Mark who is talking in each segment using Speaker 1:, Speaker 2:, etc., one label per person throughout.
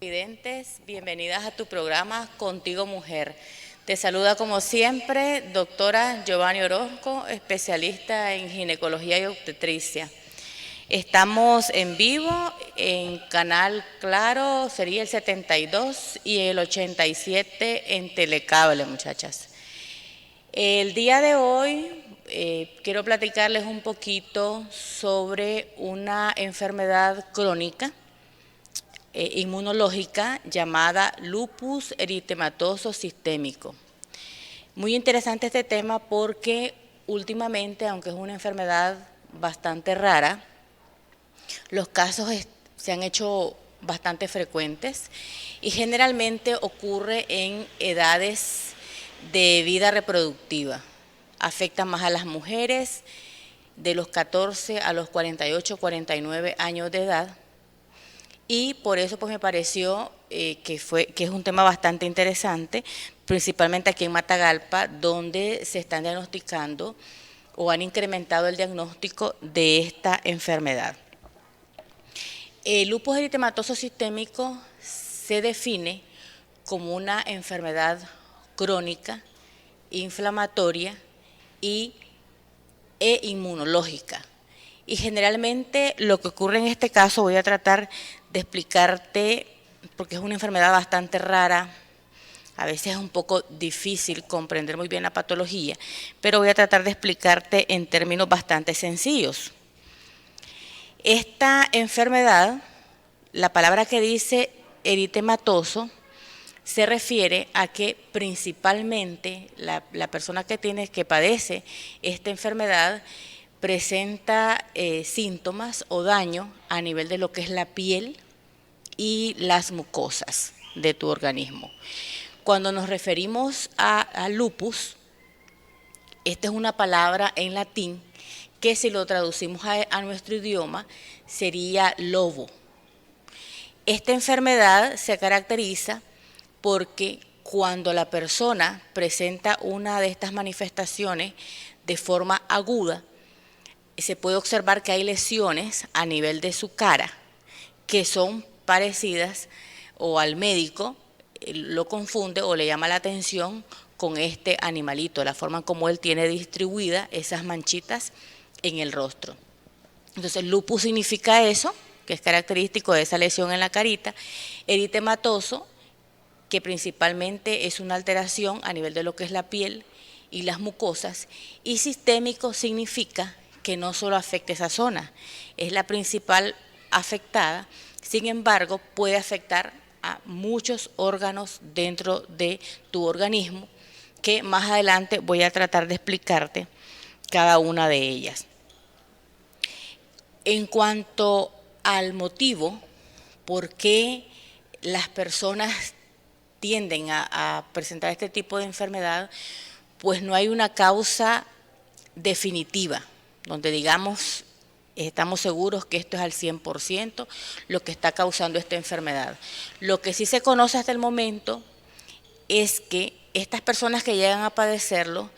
Speaker 1: Videntes, bienvenidas a tu programa Contigo Mujer. Te saluda como siempre doctora Giovanni Orozco, especialista en ginecología y obstetricia. Estamos en vivo en Canal Claro, sería el 72 y el 87 en Telecable, muchachas. El día de hoy quiero platicarles un poquito sobre una enfermedad crónica inmunológica llamada lupus eritematoso sistémico. Muy interesante este tema porque últimamente, aunque es una enfermedad bastante rara, los casos se han hecho bastante frecuentes y generalmente ocurre en edades de vida reproductiva. Afecta más a las mujeres de los 14 a los 48, 49 años de edad. Y por eso pues me pareció que es un tema bastante interesante, principalmente aquí en Matagalpa, donde se están diagnosticando o han incrementado el diagnóstico de esta enfermedad. El lupus eritematoso sistémico se define como una enfermedad crónica, inflamatoria e inmunológica. Y generalmente lo que ocurre en este caso, voy a tratar de explicarte, porque es una enfermedad bastante rara, a veces es un poco difícil comprender muy bien la patología, pero voy a tratar de explicarte en términos bastante sencillos. Esta enfermedad, la palabra que dice eritematoso, se refiere a que principalmente la persona que padece esta enfermedad presenta síntomas o daño a nivel de lo que es la piel y las mucosas de tu organismo. Cuando nos referimos a lupus, esta es una palabra en latín que si lo traducimos a nuestro idioma sería lobo. Esta enfermedad se caracteriza porque cuando la persona presenta una de estas manifestaciones de forma aguda, se puede observar que hay lesiones a nivel de su cara que son parecidas o al médico lo confunde o le llama la atención con este animalito, la forma como él tiene distribuidas esas manchitas en el rostro. Entonces, lupus significa eso, que es característico de esa lesión en la carita. Eritematoso, que principalmente es una alteración a nivel de lo que es la piel y las mucosas. Y sistémico significa que no solo afecta esa zona, es la principal afectada, sin embargo, puede afectar a muchos órganos dentro de tu organismo, que más adelante voy a tratar de explicarte cada una de ellas. En cuanto al motivo por qué las personas tienden a presentar este tipo de enfermedad, pues no hay una causa definitiva, donde digamos estamos seguros que esto es al 100% lo que está causando esta enfermedad. Lo que sí se conoce hasta el momento es que estas personas que llegan a padecerlo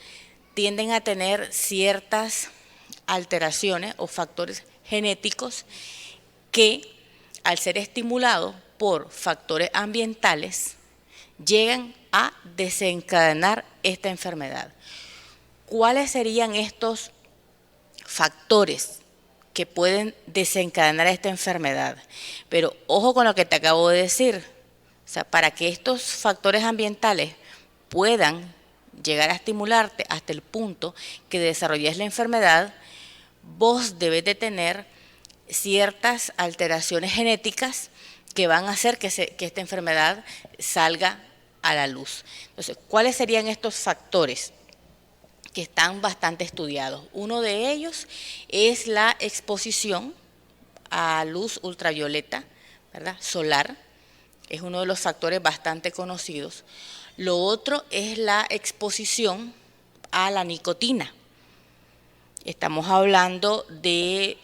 Speaker 1: tienden a tener ciertas alteraciones o factores genéticos que al ser estimulados por factores ambientales llegan a desencadenar esta enfermedad. ¿Cuáles serían estos factores que pueden desencadenar esta enfermedad? Pero ojo con lo que te acabo de decir. O sea, para que estos factores ambientales puedan llegar a estimularte hasta el punto que desarrolles la enfermedad, vos debes de tener ciertas alteraciones genéticas que van a hacer que esta enfermedad salga a la luz. Entonces, ¿cuáles serían estos factores que están bastante estudiados? Uno de ellos es la exposición a luz ultravioleta, ¿verdad? Solar, es uno de los factores bastante conocidos. Lo otro es la exposición a la nicotina. Estamos hablando de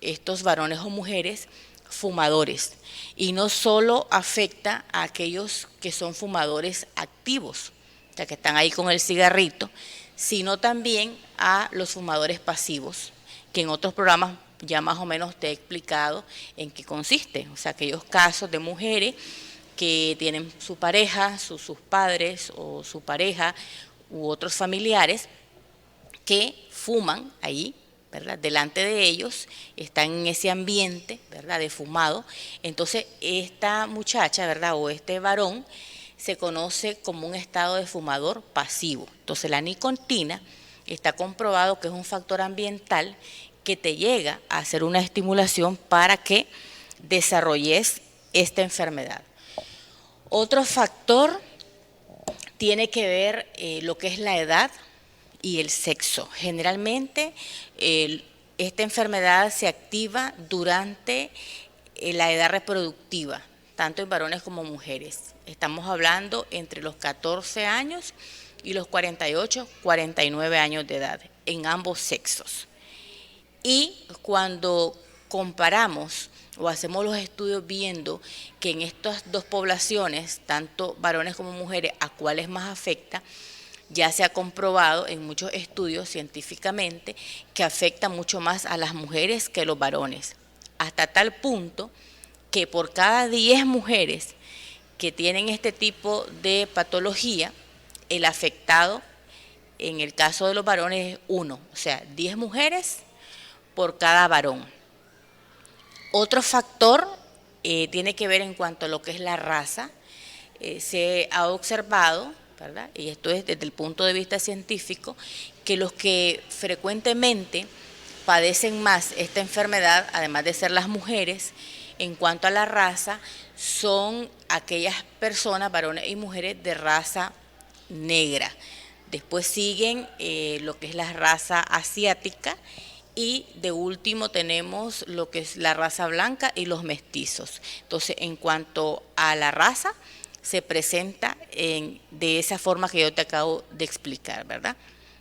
Speaker 1: estos varones o mujeres fumadores, y no solo afecta a aquellos que son fumadores activos, o sea, que están ahí con el cigarrito, sino también a los fumadores pasivos, que en otros programas ya más o menos te he explicado en qué consiste. O sea, aquellos casos de mujeres que tienen su pareja, sus padres o su pareja u otros familiares que fuman ahí, ¿verdad? Delante de ellos, están en ese ambiente, ¿verdad? De fumado. Entonces, esta muchacha, ¿verdad? O este varón se conoce como un estado de fumador pasivo. Entonces, la nicotina está comprobado que es un factor ambiental que te llega a hacer una estimulación para que desarrolles esta enfermedad. Otro factor tiene que ver lo que es la edad y el sexo. Generalmente esta enfermedad se activa durante la edad reproductiva, tanto en varones como mujeres. Estamos hablando entre los 14 años y los 48, 49 años de edad, en ambos sexos. Y cuando comparamos o hacemos los estudios viendo que en estas dos poblaciones, tanto varones como mujeres, a cuáles más afecta, ya se ha comprobado en muchos estudios científicamente que afecta mucho más a las mujeres que a los varones, hasta tal punto que por cada 10 mujeres que tienen este tipo de patología, el afectado en el caso de los varones es 1, o sea, 10 mujeres por cada varón. Otro factor tiene que ver en cuanto a lo que es la raza. Se ha observado, ¿verdad? Y esto es desde el punto de vista científico, que los que frecuentemente padecen más esta enfermedad, además de ser las mujeres, en cuanto a la raza, son aquellas personas, varones y mujeres de raza negra. Después siguen lo que es la raza asiática y de último tenemos lo que es la raza blanca y los mestizos. Entonces, en cuanto a la raza, se presenta de esa forma que yo te acabo de explicar, ¿verdad?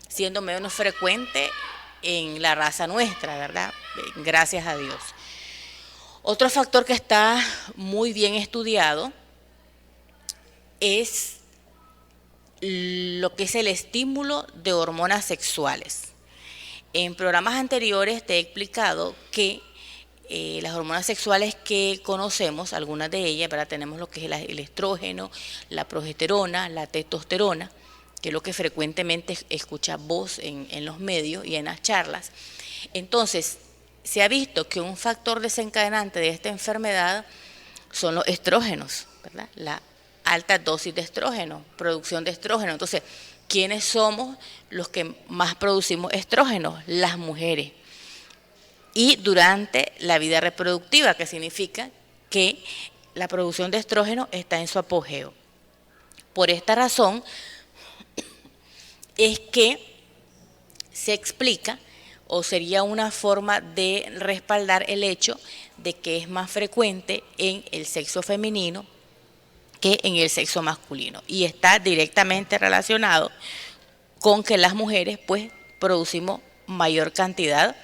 Speaker 1: Siendo menos frecuente en la raza nuestra, ¿verdad? Gracias a Dios. Otro factor que está muy bien estudiado es lo que es el estímulo de hormonas sexuales. En programas anteriores te he explicado que las hormonas sexuales que conocemos, algunas de ellas, ¿verdad? Tenemos lo que es el estrógeno, la progesterona, la testosterona, que es lo que frecuentemente escuchas vos en los medios y en las charlas. Entonces, se ha visto que un factor desencadenante de esta enfermedad son los estrógenos, ¿verdad? La alta dosis de estrógeno, producción de estrógeno. Entonces, ¿quiénes somos los que más producimos estrógenos? Las mujeres. Y durante la vida reproductiva, que significa que la producción de estrógeno está en su apogeo. Por esta razón es que se explica o sería una forma de respaldar el hecho de que es más frecuente en el sexo femenino que en el sexo masculino. Y está directamente relacionado con que las mujeres pues producimos mayor cantidad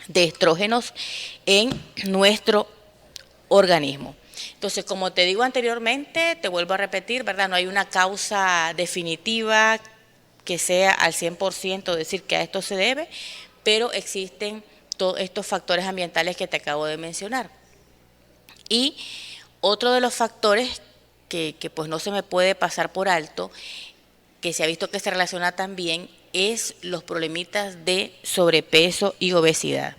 Speaker 1: de estrógenos en nuestro organismo. Entonces, como te digo anteriormente, te vuelvo a repetir, ¿verdad? No hay una causa definitiva que sea al 100% decir que a esto se debe, pero existen todos estos factores ambientales que te acabo de mencionar. Y otro de los factores que pues no se me puede pasar por alto, que se ha visto que se relaciona también, es los problemitas de sobrepeso y obesidad.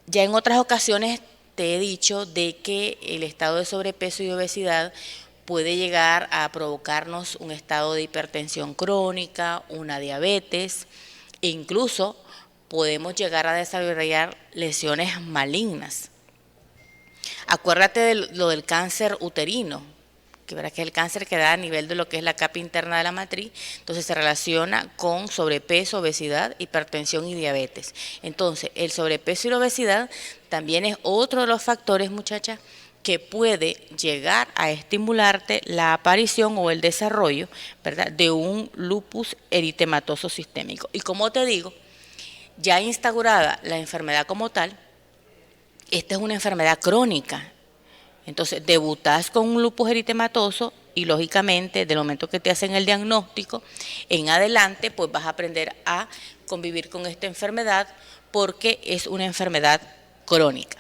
Speaker 1: Ya en otras ocasiones te he dicho de que el estado de sobrepeso y obesidad puede llegar a provocarnos un estado de hipertensión crónica, una diabetes, e incluso podemos llegar a desarrollar lesiones malignas. Acuérdate de lo del cáncer uterino, que es el cáncer que da a nivel de lo que es la capa interna de la matriz. Entonces se relaciona con sobrepeso, obesidad, hipertensión y diabetes. Entonces el sobrepeso y la obesidad también es otro de los factores, muchachas, que puede llegar a estimularte la aparición o el desarrollo, ¿verdad?, de un lupus eritematoso sistémico. Y como te digo, ya instaurada la enfermedad como tal, esta es una enfermedad crónica. Entonces, debutás con un lupus eritematoso y, lógicamente, del momento que te hacen el diagnóstico, en adelante, pues vas a aprender a convivir con esta enfermedad porque es una enfermedad crónica.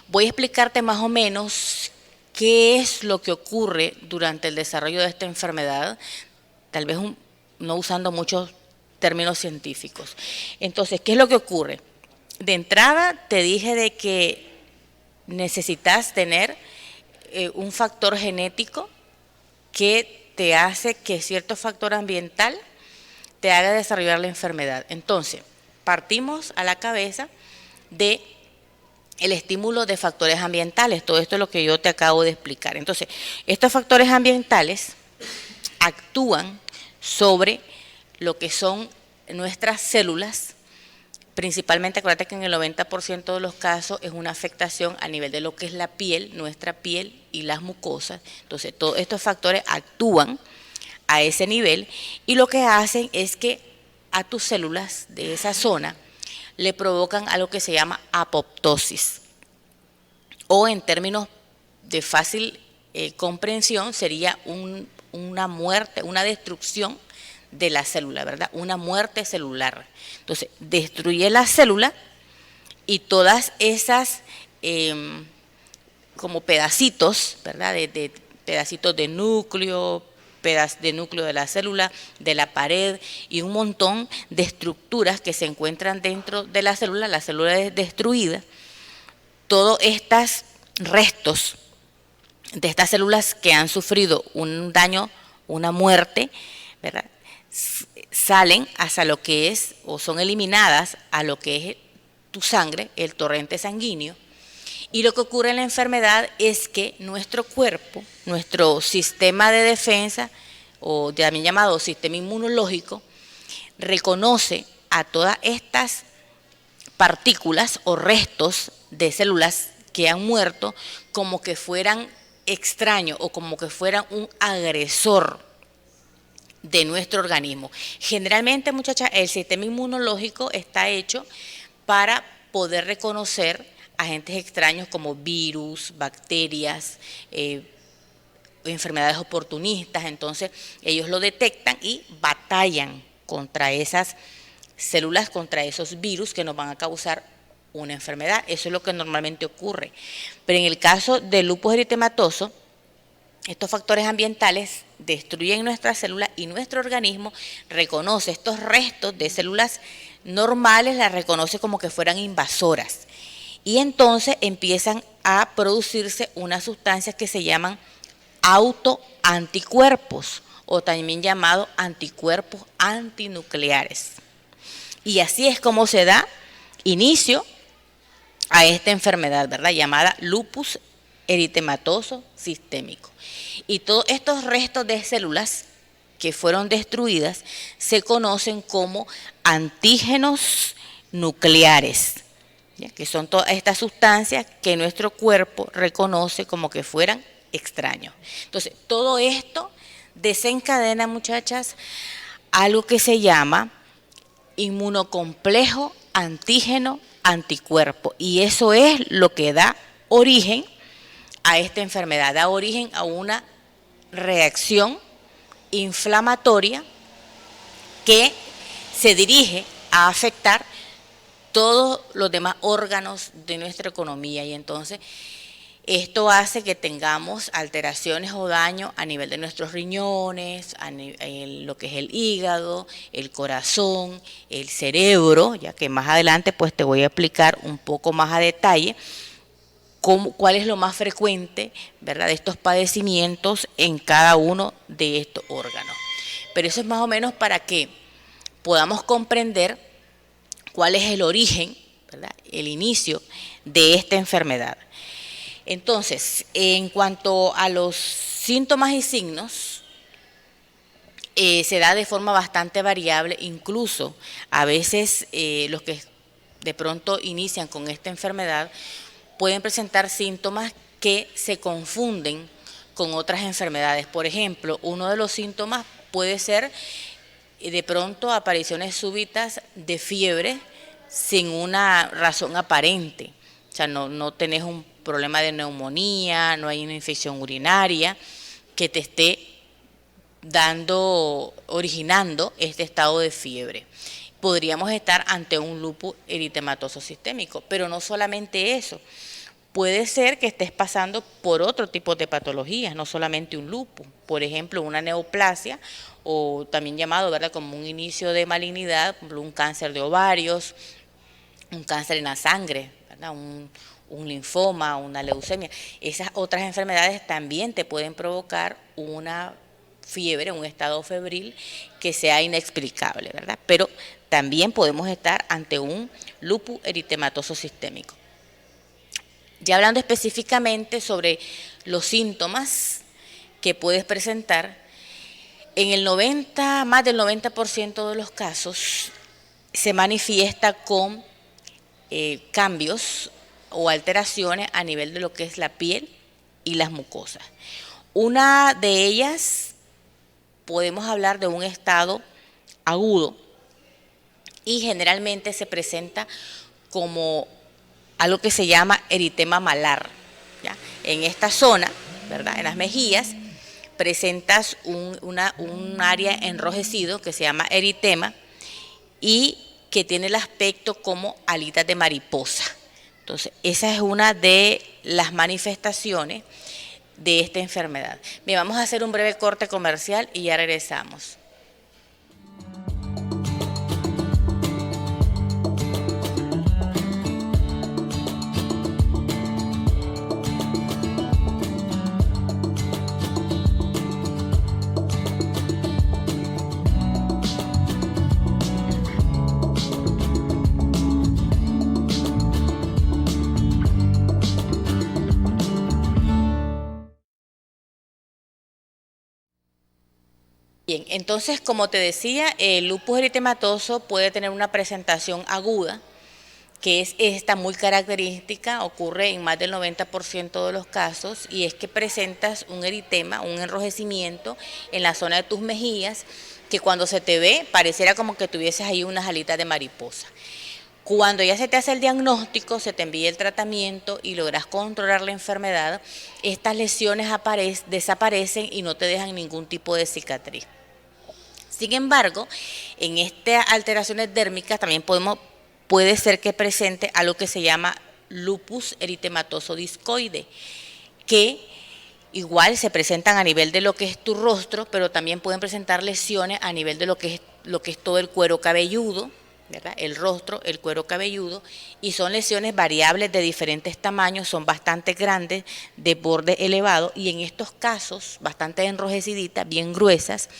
Speaker 1: Voy a explicarte más o menos qué es lo que ocurre durante el desarrollo de esta enfermedad, tal vez no usando muchos términos científicos. Entonces, ¿qué es lo que ocurre? De entrada te dije de que necesitas tener un factor genético que te hace que cierto factor ambiental te haga desarrollar la enfermedad. Entonces, partimos a la cabeza de el estímulo de factores ambientales. Todo esto es lo que yo te acabo de explicar. Entonces, estos factores ambientales actúan sobre lo que son nuestras células. Principalmente, acuérdate que en el 90% de los casos es una afectación a nivel de lo que es la piel, nuestra piel y las mucosas. Entonces, todos estos factores actúan a ese nivel y lo que hacen es que a tus células de esa zona le provocan algo que se llama apoptosis. O en términos de fácil comprensión sería una muerte, una destrucción de la célula, ¿verdad? Una muerte celular. Entonces, destruye la célula y todas esas como pedacitos, ¿verdad? De pedacitos de núcleo de la célula, de la pared y un montón de estructuras que se encuentran dentro de la célula es destruida. Todos estos restos de estas células que han sufrido un daño, una muerte, ¿verdad? Salen hacia lo que es, o son eliminadas a lo que es tu sangre, el torrente sanguíneo. Y lo que ocurre en la enfermedad es que nuestro cuerpo, nuestro sistema de defensa, o también llamado sistema inmunológico, reconoce a todas estas partículas o restos de células que han muerto como que fueran extraños o como que fueran un agresor de nuestro organismo. Generalmente, muchachas, el sistema inmunológico está hecho para poder reconocer agentes extraños como virus, bacterias, enfermedades oportunistas. Entonces ellos lo detectan y batallan contra esas células, contra esos virus que nos van a causar una enfermedad. Eso es lo que normalmente ocurre. Pero en el caso del lupus eritematoso, estos factores ambientales destruyen nuestras células y nuestro organismo reconoce estos restos de células normales, las reconoce como que fueran invasoras. Y entonces empiezan a producirse unas sustancias que se llaman autoanticuerpos o también llamados anticuerpos antinucleares. Y así es como se da inicio a esta enfermedad, ¿verdad? Llamada lupus eritematoso sistémico. Y todos estos restos de células que fueron destruidas se conocen como antígenos nucleares, ¿ya? Que son todas estas sustancias que nuestro cuerpo reconoce como que fueran extraños. Entonces, todo esto desencadena, muchachas, algo que se llama inmunocomplejo antígeno anticuerpo. Y eso es lo que da origen a esta enfermedad, da origen a una reacción inflamatoria que se dirige a afectar todos los demás órganos de nuestra economía. Y entonces esto hace que tengamos alteraciones o daño a nivel de nuestros riñones, en lo que es el hígado, el corazón, el cerebro, ya que más adelante pues te voy a explicar un poco más a detalle cuál es lo más frecuente, ¿verdad?, de estos padecimientos en cada uno de estos órganos. Pero eso es más o menos para que podamos comprender cuál es el origen, ¿verdad?, el inicio de esta enfermedad. Entonces, en cuanto a los síntomas y signos, se da de forma bastante variable. Incluso a veces los que de pronto inician con esta enfermedad pueden presentar síntomas que se confunden con otras enfermedades. Por ejemplo, uno de los síntomas puede ser de pronto apariciones súbitas de fiebre sin una razón aparente. O sea, no tenés un problema de neumonía, no hay una infección urinaria que te esté originando este estado de fiebre. podríamos estar ante un lupus eritematoso sistémico. Pero no solamente eso, puede ser que estés pasando por otro tipo de patologías, no solamente un lupus. Por ejemplo, una neoplasia, o también llamado, ¿verdad?, como un inicio de malignidad, por ejemplo, un cáncer de ovarios, un cáncer en la sangre, ¿verdad?, un linfoma, una leucemia. Esas otras enfermedades también te pueden provocar una fiebre, un estado febril que sea inexplicable, ¿verdad? Pero también podemos estar ante un lupus eritematoso sistémico. Ya hablando específicamente sobre los síntomas que puedes presentar, en el más del 90% de los casos se manifiesta con cambios o alteraciones a nivel de lo que es la piel y las mucosas. Una de ellas podemos hablar de un estado agudo y generalmente se presenta como algo que se llama eritema malar, ¿ya? En esta zona, ¿verdad?, en las mejillas, presentas un área enrojecido que se llama eritema y que tiene el aspecto como alitas de mariposa. Entonces, esa es una de las manifestaciones de esta enfermedad. Bien, vamos a hacer un breve corte comercial y ya regresamos. Bien, entonces, como te decía, el lupus eritematoso puede tener una presentación aguda, que es esta muy característica, ocurre en más del 90% de los casos, y es que presentas un eritema, un enrojecimiento en la zona de tus mejillas, que cuando se te ve pareciera como que tuvieses ahí unas alitas de mariposa. Cuando ya se te hace el diagnóstico, se te envía el tratamiento y logras controlar la enfermedad, estas lesiones desaparecen y no te dejan ningún tipo de cicatriz. Sin embargo, en estas alteraciones dérmicas también puede ser que presente algo que se llama lupus eritematoso discoide, que igual se presentan a nivel de lo que es tu rostro, pero también pueden presentar lesiones a nivel de lo que es todo el cuero cabelludo, ¿verdad?, el rostro, el cuero cabelludo, y son lesiones variables de diferentes tamaños, son bastante grandes, de borde elevado, y en estos casos, bastante enrojeciditas, bien gruesas.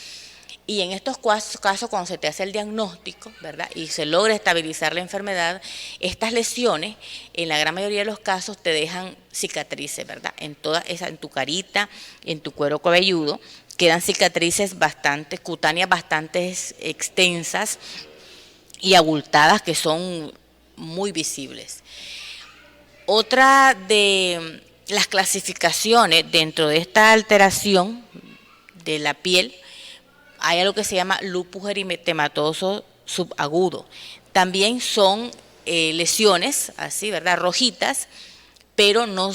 Speaker 1: Y en estos casos, cuando se te hace el diagnóstico, ¿verdad?, y se logra estabilizar la enfermedad, estas lesiones, en la gran mayoría de los casos, te dejan cicatrices, ¿verdad? En tu carita, en tu cuero cabelludo, quedan cicatrices cutáneas bastante extensas y abultadas, que son muy visibles. Otra de las clasificaciones dentro de esta alteración de la piel, hay algo que se llama lupus eritematoso subagudo. También son lesiones así, ¿verdad?, rojitas, pero no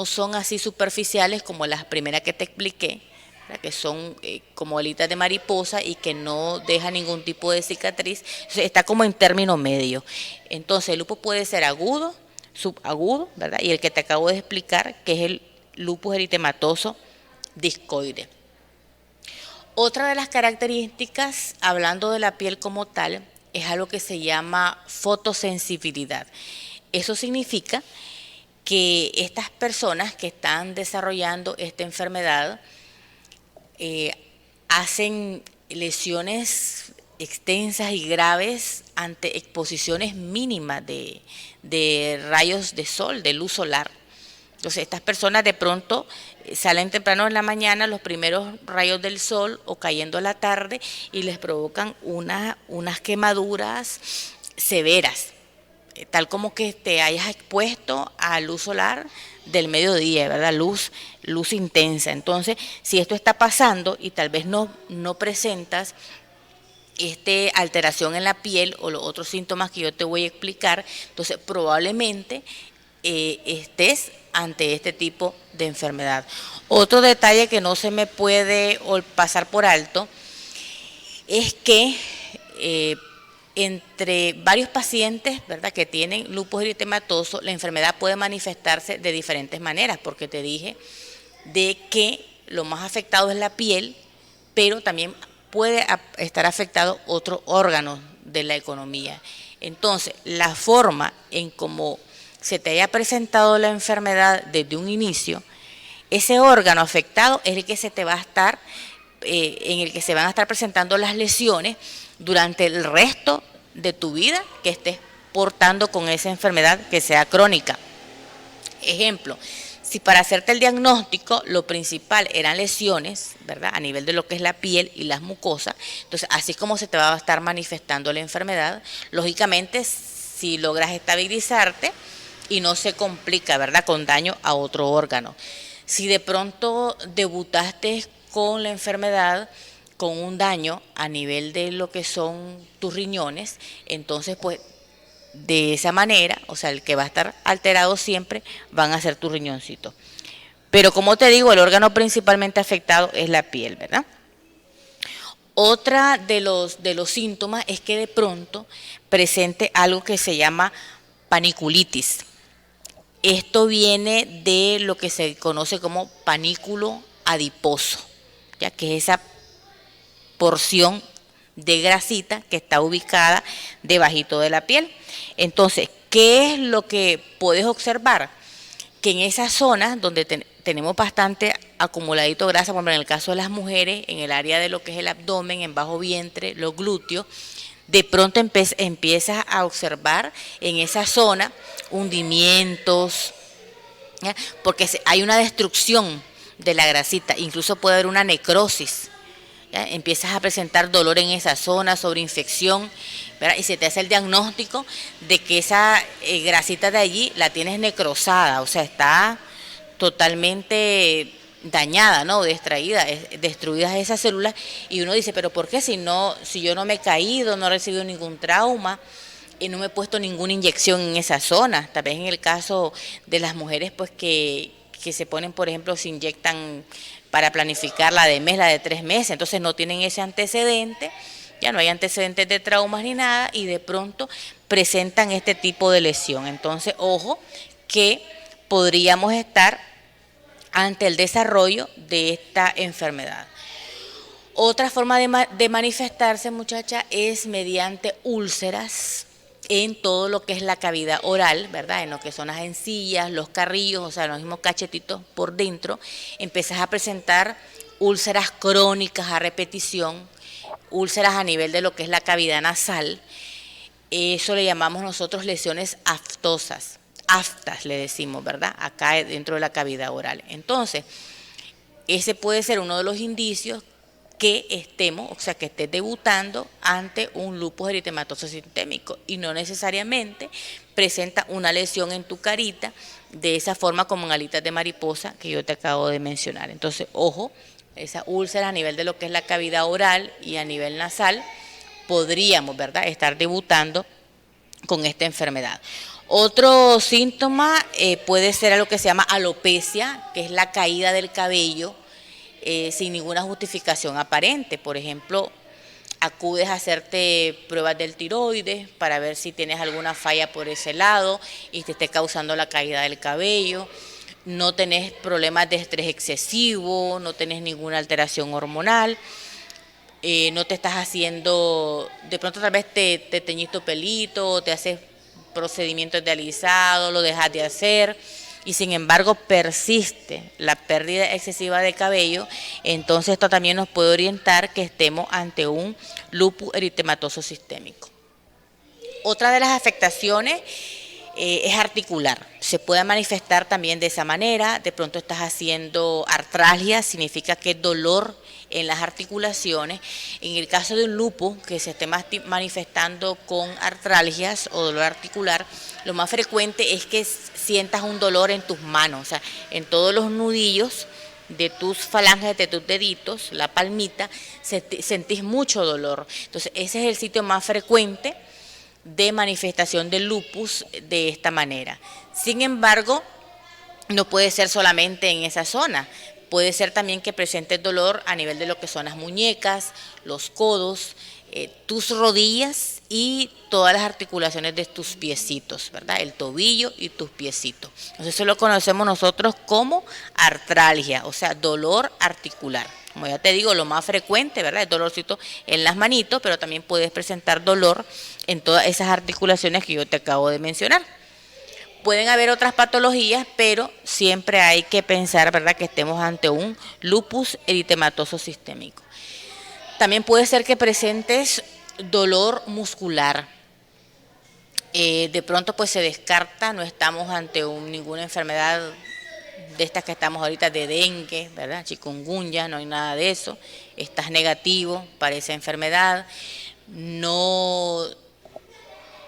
Speaker 1: son así superficiales como las primeras que te expliqué, ¿verdad?, que son como alitas de mariposa y que no dejan ningún tipo de cicatriz. Entonces, está como en término medio. Entonces, el lupus puede ser agudo, subagudo, ¿verdad?, y el que te acabo de explicar, que es el lupus eritematoso discoide. Otra de las características, hablando de la piel como tal, es algo que se llama fotosensibilidad. Eso significa que estas personas que están desarrollando esta enfermedad hacen lesiones extensas y graves ante exposiciones mínimas de rayos de sol, de luz solar. Entonces, estas personas de pronto salen temprano en la mañana, los primeros rayos del sol, o cayendo a la tarde, y les provocan unas quemaduras severas, tal como que te hayas expuesto a luz solar del mediodía, ¿verdad? Luz intensa. Entonces, si esto está pasando y tal vez no presentas alteración en la piel o los otros síntomas que yo te voy a explicar, entonces probablemente estés ante este tipo de enfermedad. Otro detalle que no se me puede pasar por alto es que entre varios pacientes, ¿verdad?, que tienen lupus eritematoso, la enfermedad puede manifestarse de diferentes maneras, porque te dije de que lo más afectado es la piel, pero también puede estar afectado otros órganos de la economía. Entonces, la forma en cómo se te haya presentado la enfermedad desde un inicio, ese órgano afectado es el que se te va a estar, en el que se van a estar presentando las lesiones durante el resto de tu vida que estés portando con esa enfermedad que sea crónica. Ejemplo, si para hacerte el diagnóstico lo principal eran lesiones, ¿verdad?, a nivel de lo que es la piel y las mucosas, entonces así como se te va a estar manifestando la enfermedad, lógicamente si logras estabilizarte y no se complica, ¿verdad?, con daño a otro órgano. Si de pronto debutaste con la enfermedad, con un daño a nivel de lo que son tus riñones, entonces pues de esa manera, o sea, el que va a estar alterado siempre van a ser tus riñoncitos. Pero como te digo, el órgano principalmente afectado es la piel, ¿verdad? Otra de los síntomas es que de pronto presente algo que se llama paniculitis. Esto viene de lo que se conoce como panículo adiposo, ya que es esa porción de grasita que está ubicada debajito de la piel. Entonces, ¿qué es lo que puedes observar? Que en esas zonas donde tenemos bastante acumuladito grasa, por ejemplo, en el caso de las mujeres, en el área de lo que es el abdomen, en bajo vientre, los glúteos, de pronto empiezas a observar en esa zona hundimientos, ¿ya?, porque hay una destrucción de la grasita, incluso puede haber una necrosis, ¿ya? Empiezas a presentar dolor en esa zona, sobreinfección, ¿verdad?, y se te hace el diagnóstico de que esa grasita de allí la tienes necrosada, o sea, está totalmente dañada, ¿no?, destruidas esas células, y uno dice, pero ¿por qué si yo no me he caído, no he recibido ningún trauma y no me he puesto ninguna inyección en esa zona? Tal vez en el caso de las mujeres pues que se ponen, por ejemplo, se inyectan para planificar la de mes, la de 3 meses, entonces no tienen ese antecedente, ya no hay antecedentes de traumas ni nada, y de pronto presentan este tipo de lesión. Entonces, ojo, que podríamos estar ante el desarrollo de esta enfermedad. Otra forma de manifestarse, muchacha, es mediante úlceras en todo lo que es la cavidad oral, ¿verdad?, en lo que son las encías, los carrillos, o sea, los mismos cachetitos por dentro. Empezás a presentar úlceras crónicas a repetición, úlceras a nivel de lo que es la cavidad nasal. Eso le llamamos nosotros lesiones aftosas. Aftas le decimos, ¿verdad?, acá dentro de la cavidad oral. Entonces, ese puede ser uno de los indicios que estemos, o sea, que estés debutando ante un lupus eritematoso sistémico, y no necesariamente presenta una lesión en tu carita de esa forma como en alitas de mariposa que yo te acabo de mencionar. Entonces, ojo, esa úlcera a nivel de lo que es la cavidad oral y a nivel nasal, podríamos, ¿verdad?, estar debutando con esta enfermedad. Otro síntoma puede ser algo que se llama alopecia, que es la caída del cabello sin ninguna justificación aparente. Por ejemplo, acudes a hacerte pruebas del tiroides para ver si tienes alguna falla por ese lado y te esté causando la caída del cabello. No tenés problemas de estrés excesivo, no tenés ninguna alteración hormonal. No te estás haciendo, de pronto tal vez te teñís tu pelito, te haces procedimientos de alisado, lo dejas de hacer, y sin embargo persiste la pérdida excesiva de cabello, entonces esto también nos puede orientar que estemos ante un lupus eritematoso sistémico. Otra de las afectaciones es articular, se puede manifestar también de esa manera. De pronto estás haciendo artralgia, significa que es dolor en las articulaciones. En el caso de un lupus que se esté manifestando con artralgias o dolor articular, lo más frecuente es que sientas un dolor en tus manos, o sea, en todos los nudillos de tus falanges, de tus deditos, la palmita, sentís mucho dolor. Entonces ese es el sitio más frecuente de manifestación del lupus de esta manera. Sin embargo, no puede ser solamente en esa zona, puede ser también que presente dolor a nivel de lo que son las muñecas, los codos, tus rodillas y todas las articulaciones de tus piecitos, ¿verdad? El tobillo y tus piecitos. Entonces eso lo conocemos nosotros como artralgia, o sea, dolor articular. Como ya te digo, lo más frecuente, ¿verdad? Es dolorcito en las manitos, pero también puedes presentar dolor en todas esas articulaciones que yo te acabo de mencionar. Pueden haber otras patologías, pero siempre hay que pensar, ¿verdad?, que estemos ante un lupus eritematoso sistémico. También puede ser que presentes dolor muscular. De pronto pues se descarta, no estamos ante ninguna enfermedad de estas que estamos ahorita, de dengue, ¿verdad? Chikungunya, no hay nada de eso. Estás negativo para esa enfermedad. No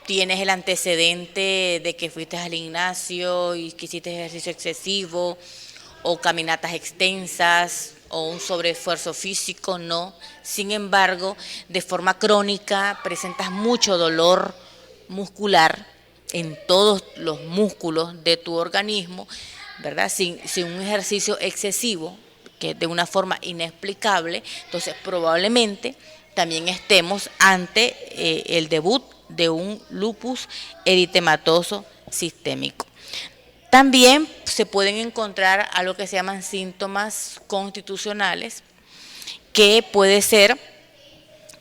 Speaker 1: tienes el antecedente de que fuiste al gimnasio y que hiciste ejercicio excesivo o caminatas extensas o un sobreesfuerzo físico, no. Sin embargo, de forma crónica presentas mucho dolor muscular en todos los músculos de tu organismo, ¿verdad? Sin un ejercicio excesivo, que de una forma inexplicable, entonces probablemente también estemos ante el debut de un lupus eritematoso sistémico. También se pueden encontrar algo que se llaman síntomas constitucionales, que puede ser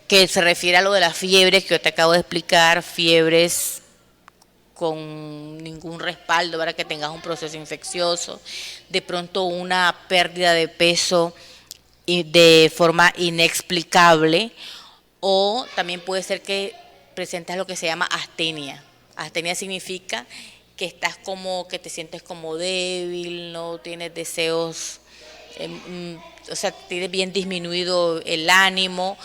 Speaker 1: que se refiere a lo de las fiebres que yo te acabo de explicar, fiebres con ningún respaldo para que tengas un proceso infeccioso, de pronto una pérdida de peso de forma inexplicable, o también puede ser que presentas lo que se llama astenia. Astenia significa que estás como, que te sientes como débil, no tienes deseos, o sea, tienes bien disminuido el ánimo,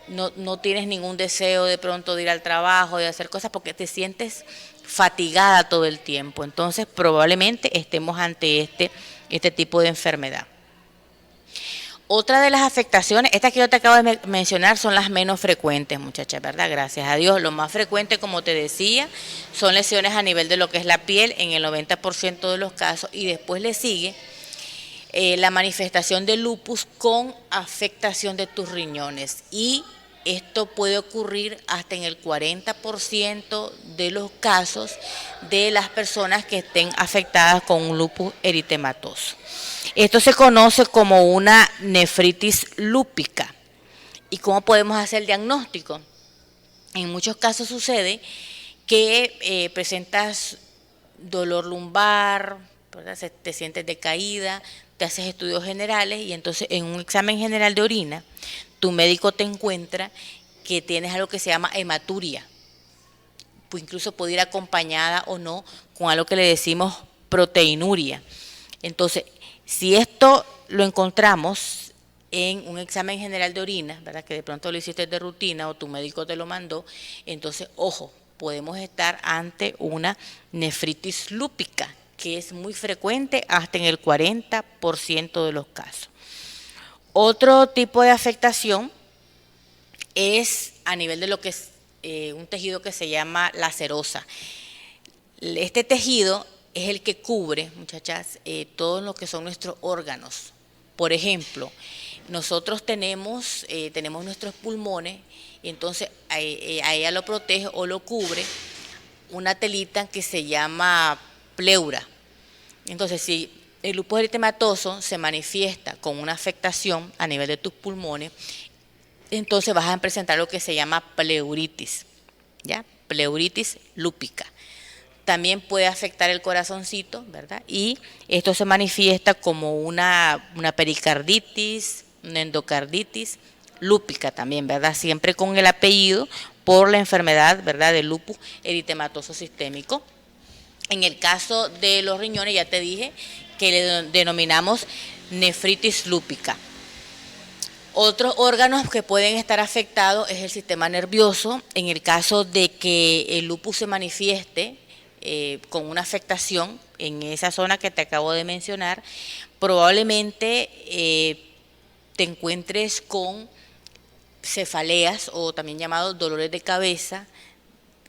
Speaker 1: no tienes ningún deseo de pronto de ir al trabajo, de hacer cosas, porque te sientes fatigada todo el tiempo. Entonces probablemente estemos ante este tipo de enfermedad. Otra de las afectaciones, estas que yo te acabo de mencionar, son las menos frecuentes, muchachas, ¿verdad? Gracias a Dios. Lo más frecuente, como te decía, son lesiones a nivel de lo que es la piel en el 90% de los casos, y después le sigue la manifestación de lupus con afectación de tus riñones, y esto puede ocurrir hasta en el 40% de los casos de las personas que estén afectadas con un lupus eritematoso. Esto se conoce como una nefritis lúpica. ¿Y cómo podemos hacer el diagnóstico? En muchos casos sucede que presentas dolor lumbar, ¿verdad? Te sientes decaída, te haces estudios generales y entonces en un examen general de orina tu médico te encuentra que tienes algo que se llama hematuria. Pues incluso puede ir acompañada o no con algo que le decimos proteinuria. Entonces, si esto lo encontramos en un examen general de orina, ¿verdad?, que de pronto lo hiciste de rutina o tu médico te lo mandó, entonces, ojo, podemos estar ante una nefritis lúpica, que es muy frecuente hasta en el 40% de los casos. Otro tipo de afectación es a nivel de lo que es un tejido que se llama la serosa. Este tejido es el que cubre, muchachas, todo lo que son nuestros órganos. Por ejemplo, nosotros tenemos nuestros pulmones, y entonces a ella lo protege o lo cubre una telita que se llama pleura. Entonces, si el lupus eritematoso se manifiesta con una afectación a nivel de tus pulmones, entonces vas a presentar lo que se llama pleuritis, ¿ya? Pleuritis lúpica. También puede afectar el corazoncito, ¿verdad? Y esto se manifiesta como una pericarditis, una endocarditis lúpica también, ¿verdad? Siempre con el apellido por la enfermedad, ¿verdad?, del lupus eritematoso sistémico. En el caso de los riñones, ya te dije que le denominamos nefritis lúpica. Otros órganos que pueden estar afectados es el sistema nervioso. En el caso de que el lupus se manifieste con una afectación en esa zona que te acabo de mencionar, probablemente te encuentres con cefaleas, o también llamados dolores de cabeza,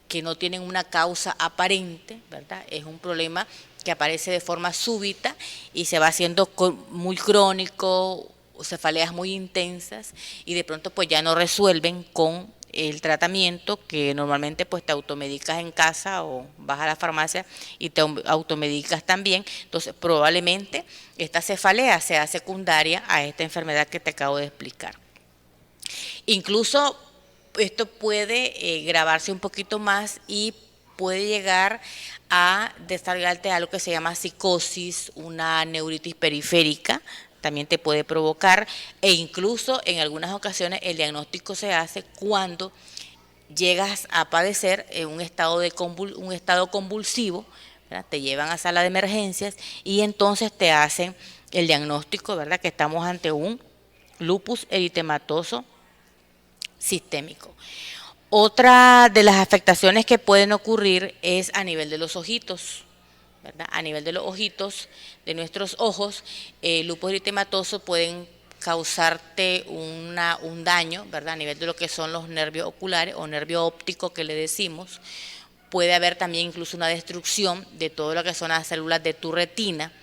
Speaker 1: que no tienen una causa aparente, ¿verdad? Es un problema que aparece de forma súbita y se va haciendo muy crónico cefaleas muy intensas y de pronto pues ya no resuelven con el tratamiento, que normalmente pues te automedicas en casa o vas a la farmacia y te automedicas también. Entonces probablemente esta cefalea sea secundaria a esta enfermedad que te acabo de explicar. Incluso esto puede gravarse un poquito más y puede llegar a desarrollarte algo que se llama psicosis, una neuritis periférica, también te puede provocar, e incluso en algunas ocasiones el diagnóstico se hace cuando llegas a padecer en un estado, un estado convulsivo, ¿verdad? Te llevan a sala de emergencias y entonces te hacen el diagnóstico, ¿verdad? Que estamos ante un lupus eritematoso sistémico. Otra de las afectaciones que pueden ocurrir es a nivel de los ojitos, ¿verdad? A nivel de los ojitos, de nuestros ojos, lupus eritematoso pueden causarte un daño, ¿verdad? A nivel de lo que son los nervios oculares o nervio óptico que le decimos. Puede haber también incluso una destrucción de todo lo que son las células de tu retina,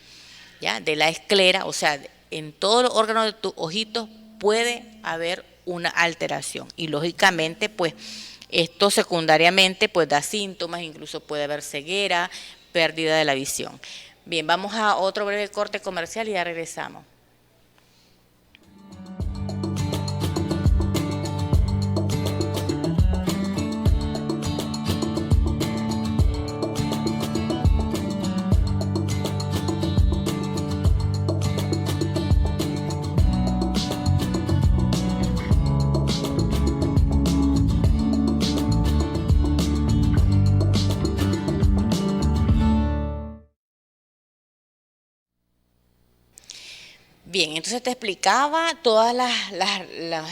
Speaker 1: ¿ya? De la esclera, o sea, en todos los órganos de tus ojitos puede haber una alteración y lógicamente pues esto secundariamente pues da síntomas, incluso puede haber ceguera, pérdida de la visión. Bien, vamos a otro breve corte comercial y ya regresamos. Bien, entonces te explicaba todas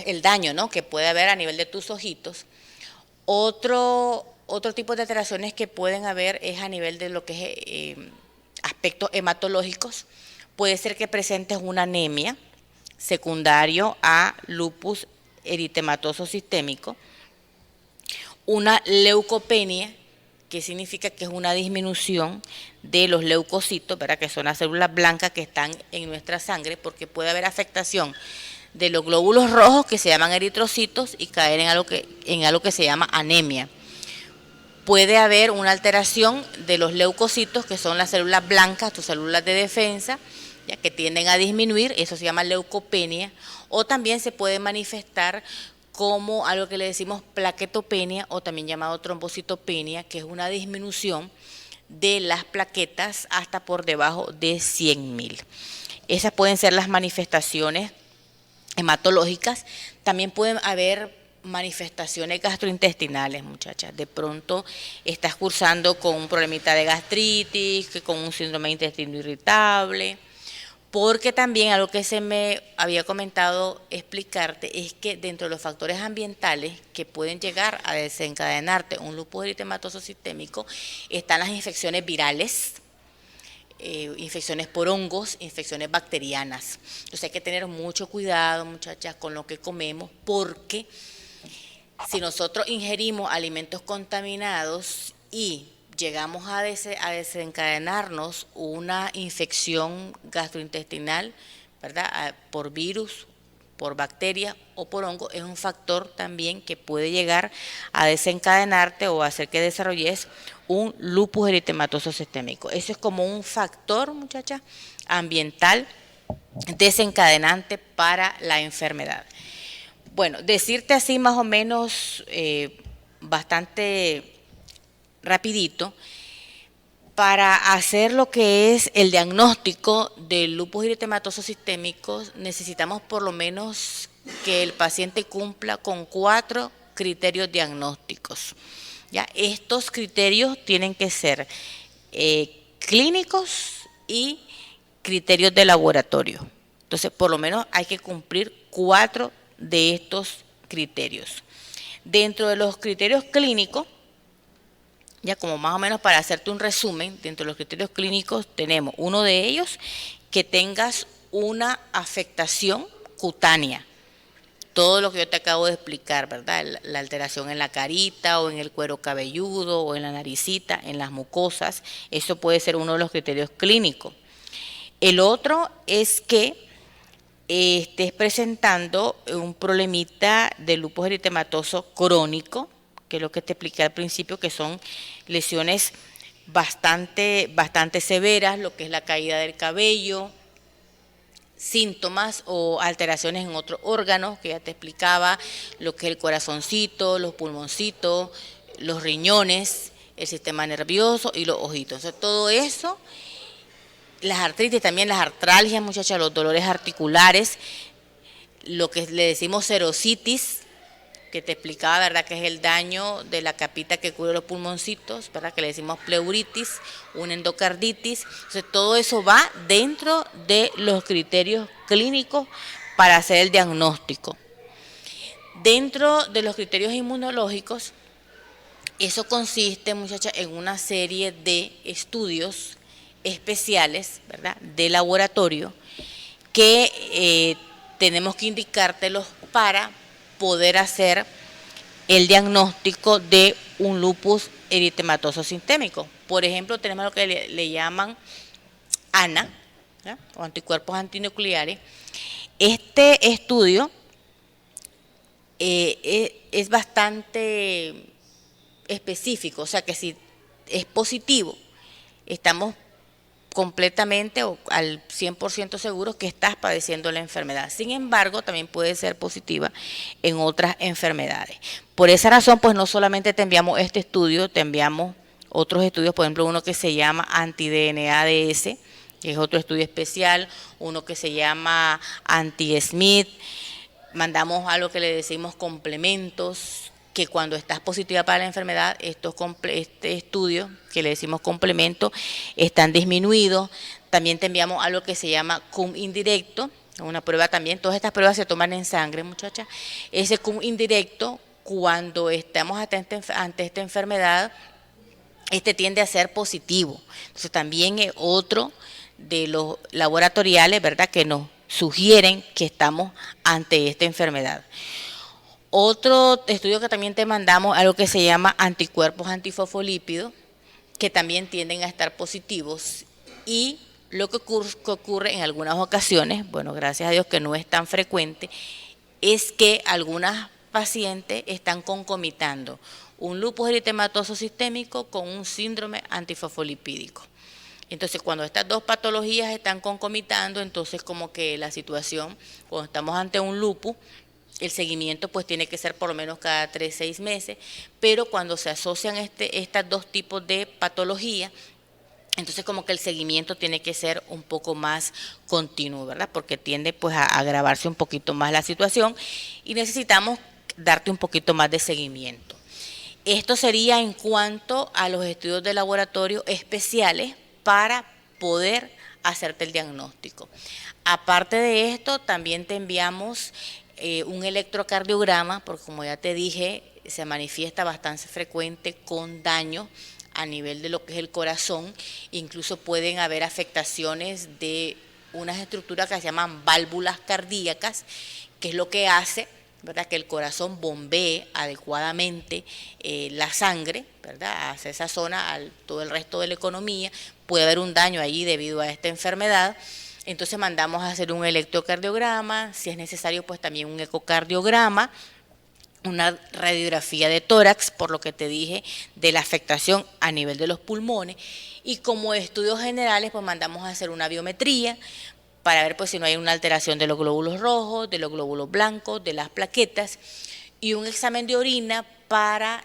Speaker 1: el daño, ¿no?, que puede haber a nivel de tus ojitos. Otro tipo de alteraciones que pueden haber es a nivel de lo que es aspectos hematológicos. Puede ser que presentes una anemia secundario a lupus eritematoso sistémico, una leucopenia, que significa que es una disminución de los leucocitos, ¿verdad?, que son las células blancas que están en nuestra sangre, porque puede haber afectación de los glóbulos rojos, que se llaman eritrocitos, y caer en algo que se llama anemia. Puede haber una alteración de los leucocitos, que son las células blancas, tus células de defensa, ya que tienden a disminuir, eso se llama leucopenia, o también se puede manifestar como algo que le decimos plaquetopenia o también llamado trombocitopenia, que es una disminución de las plaquetas hasta por debajo de 100.000. Esas pueden ser las manifestaciones hematológicas. También pueden haber manifestaciones gastrointestinales, muchachas. De pronto estás cursando con un problemita de gastritis, con un síndrome de intestino irritable, porque también algo que se me había comentado explicarte es que dentro de los factores ambientales que pueden llegar a desencadenarte un lupus eritematoso sistémico están las infecciones virales, infecciones por hongos, infecciones bacterianas. Entonces hay que tener mucho cuidado, muchachas, con lo que comemos, porque si nosotros ingerimos alimentos contaminados y llegamos a desencadenarnos una infección gastrointestinal, ¿verdad?, por virus, por bacteria o por hongo, es un factor también que puede llegar a desencadenarte o hacer que desarrolles un lupus eritematoso sistémico. Eso es como un factor, muchacha, ambiental desencadenante para la enfermedad. Bueno, decirte así más o menos bastante rapidito, para hacer lo que es el diagnóstico del lupus eritematoso sistémico necesitamos por lo menos que el paciente cumpla con 4 criterios diagnósticos. ¿Ya? Estos criterios tienen que ser clínicos y criterios de laboratorio. Entonces, por lo menos hay que cumplir 4 de estos criterios. Dentro de los criterios clínicos, ya como más o menos para hacerte un resumen, dentro de los criterios clínicos tenemos uno de ellos, que tengas una afectación cutánea. Todo lo que yo te acabo de explicar, ¿verdad? La alteración en la carita o en el cuero cabelludo o en la naricita, en las mucosas, eso puede ser uno de los criterios clínicos. El otro es que estés presentando un problemita de lupus eritematoso crónico, que es lo que te expliqué al principio, que son lesiones bastante severas, lo que es la caída del cabello, síntomas o alteraciones en otros órganos, que ya te explicaba, lo que es el corazoncito, los pulmoncitos, los riñones, el sistema nervioso y los ojitos. Entonces, todo eso, las artritis, también las artralgias, muchachas, los dolores articulares, lo que le decimos serositis, que te explicaba, ¿verdad?, que es el daño de la capita que cubre los pulmoncitos, ¿verdad?, que le decimos pleuritis, una endocarditis. Entonces, todo eso va dentro de los criterios clínicos para hacer el diagnóstico. Dentro de los criterios inmunológicos, eso consiste, muchachas, en una serie de estudios especiales, ¿verdad?, de laboratorio, que tenemos que indicártelos para poder hacer el diagnóstico de un lupus eritematoso sistémico. Por ejemplo, tenemos lo que le llaman ANA, ¿verdad?, o anticuerpos antinucleares. Este estudio es bastante específico, o sea que si es positivo, estamos completamente o al 100% seguros que estás padeciendo la enfermedad. Sin embargo, también puede ser positiva en otras enfermedades. Por esa razón, pues no solamente te enviamos este estudio, te enviamos otros estudios, por ejemplo, uno que se llama anti-DNADS, que es otro estudio especial, uno que se llama anti-SMIT, mandamos algo que le decimos complementos, que cuando estás positiva para la enfermedad, este estudio, que le decimos complemento, están disminuidos. También te enviamos algo que se llama cum indirecto, una prueba también. Todas estas pruebas se toman en sangre, muchachas. Ese cum indirecto, cuando estamos ante esta enfermedad, este tiende a ser positivo. Entonces también es otro de los laboratoriales, ¿verdad?, que nos sugieren que estamos ante esta enfermedad. Otro estudio que también te mandamos, algo que se llama anticuerpos antifosfolípidos, que también tienden a estar positivos. Y lo que ocurre en algunas ocasiones, bueno, gracias a Dios que no es tan frecuente, es que algunas pacientes están concomitando un lupus eritematoso sistémico con un síndrome antifosfolipídico. Entonces, cuando estas dos patologías están concomitando, entonces como que la situación, cuando estamos ante un lupus, el seguimiento pues tiene que ser por lo menos cada 3-6 meses, pero cuando se asocian estos dos tipos de patología, entonces como que el seguimiento tiene que ser un poco más continuo, ¿verdad? Porque tiende pues a agravarse un poquito más la situación y necesitamos darte un poquito más de seguimiento. Esto sería en cuanto a los estudios de laboratorio especiales para poder hacerte el diagnóstico. Aparte de esto, también te enviamos un electrocardiograma, porque como ya te dije, se manifiesta bastante frecuente con daño a nivel de lo que es el corazón. Incluso pueden haber afectaciones de unas estructuras que se llaman válvulas cardíacas, que es lo que hace, ¿verdad?, que el corazón bombee adecuadamente la sangre, ¿verdad?, hacia esa zona, a todo el resto de la economía. Puede haber un daño allí debido a esta enfermedad. Entonces mandamos a hacer un electrocardiograma, si es necesario pues también un ecocardiograma, una radiografía de tórax, por lo que te dije, de la afectación a nivel de los pulmones, y como estudios generales pues mandamos a hacer una biometría para ver pues si no hay una alteración de los glóbulos rojos, de los glóbulos blancos, de las plaquetas, y un examen de orina para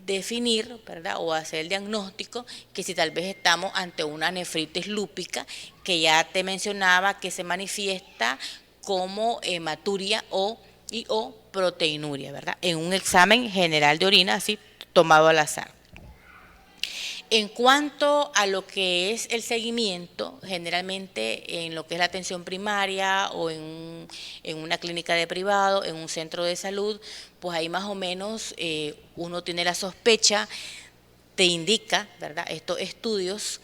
Speaker 1: definir, ¿verdad?, o hacer el diagnóstico que si tal vez estamos ante una nefritis lúpica, que ya te mencionaba que se manifiesta como hematuria o proteinuria, ¿verdad?, en un examen general de orina así tomado al azar. En cuanto a lo que es el seguimiento, generalmente en lo que es la atención primaria o en una clínica de privado, en un centro de salud, pues ahí más o menos uno tiene la sospecha, te indica, ¿verdad?, estos estudios,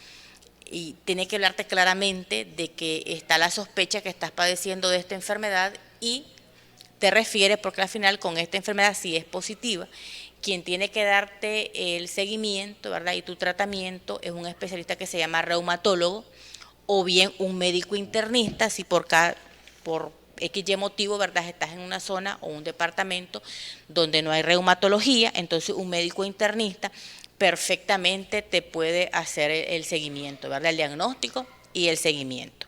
Speaker 1: y tiene que hablarte claramente de que está la sospecha que estás padeciendo de esta enfermedad y te refiere, porque al final con esta enfermedad sí es positiva. Quien tiene que darte el seguimiento, ¿verdad?, y tu tratamiento es un especialista que se llama reumatólogo o bien un médico internista, si por XY motivo, ¿verdad? Estás en una zona o un departamento donde no hay reumatología, entonces un médico internista perfectamente te puede hacer el seguimiento, ¿verdad? El diagnóstico y el seguimiento.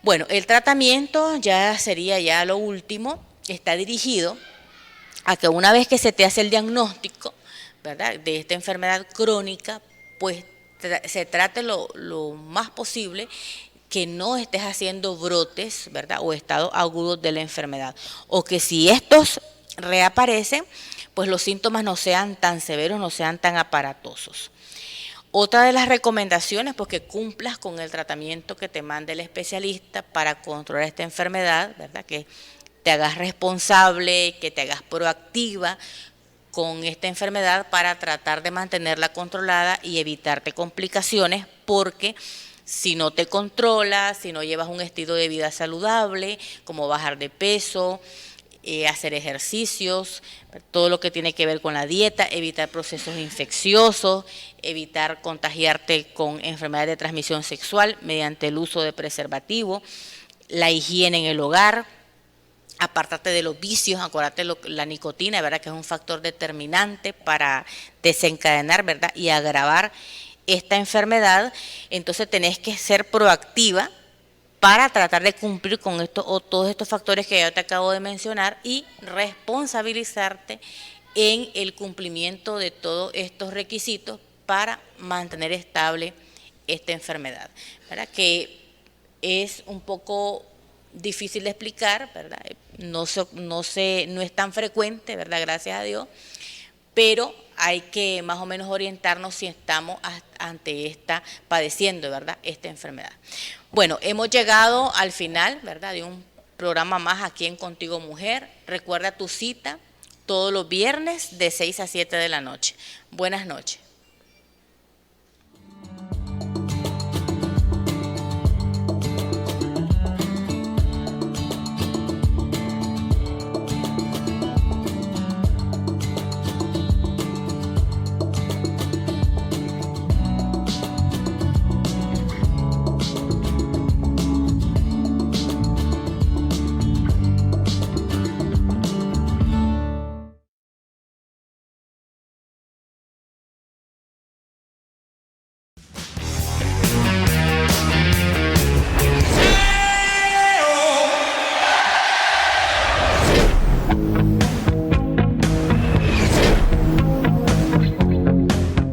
Speaker 1: Bueno, el tratamiento ya sería ya lo último, está dirigido a que una vez que se te hace el diagnóstico, ¿verdad?, de esta enfermedad crónica, pues se trate lo más posible que no estés haciendo brotes, ¿verdad?, o estados agudos de la enfermedad, o que si estos reaparecen, pues los síntomas no sean tan severos, no sean tan aparatosos. Otra de las recomendaciones, pues que cumplas con el tratamiento que te mande el especialista para controlar esta enfermedad, ¿verdad?, que te hagas responsable, que te hagas proactiva con esta enfermedad para tratar de mantenerla controlada y evitarte complicaciones, porque si no te controlas, si no llevas un estilo de vida saludable, como bajar de peso, hacer ejercicios, todo lo que tiene que ver con la dieta, evitar procesos infecciosos, evitar contagiarte con enfermedades de transmisión sexual mediante el uso de preservativo, la higiene en el hogar, apártate de los vicios, acuérdate la nicotina, ¿verdad?, que es un factor determinante para desencadenar, ¿verdad?, y agravar esta enfermedad. Entonces tenés que ser proactiva para tratar de cumplir con esto o todos estos factores que ya te acabo de mencionar y responsabilizarte en el cumplimiento de todos estos requisitos para mantener estable esta enfermedad, ¿verdad?, que es un poco difícil de explicar, ¿verdad? No es tan frecuente, ¿verdad?, gracias a Dios, pero hay que más o menos orientarnos si estamos padeciendo, ¿verdad?, esta enfermedad. Bueno, hemos llegado al final, ¿verdad?, de un programa más aquí en Contigo Mujer. Recuerda tu cita todos los viernes de 6 a 7 de la noche. Buenas noches.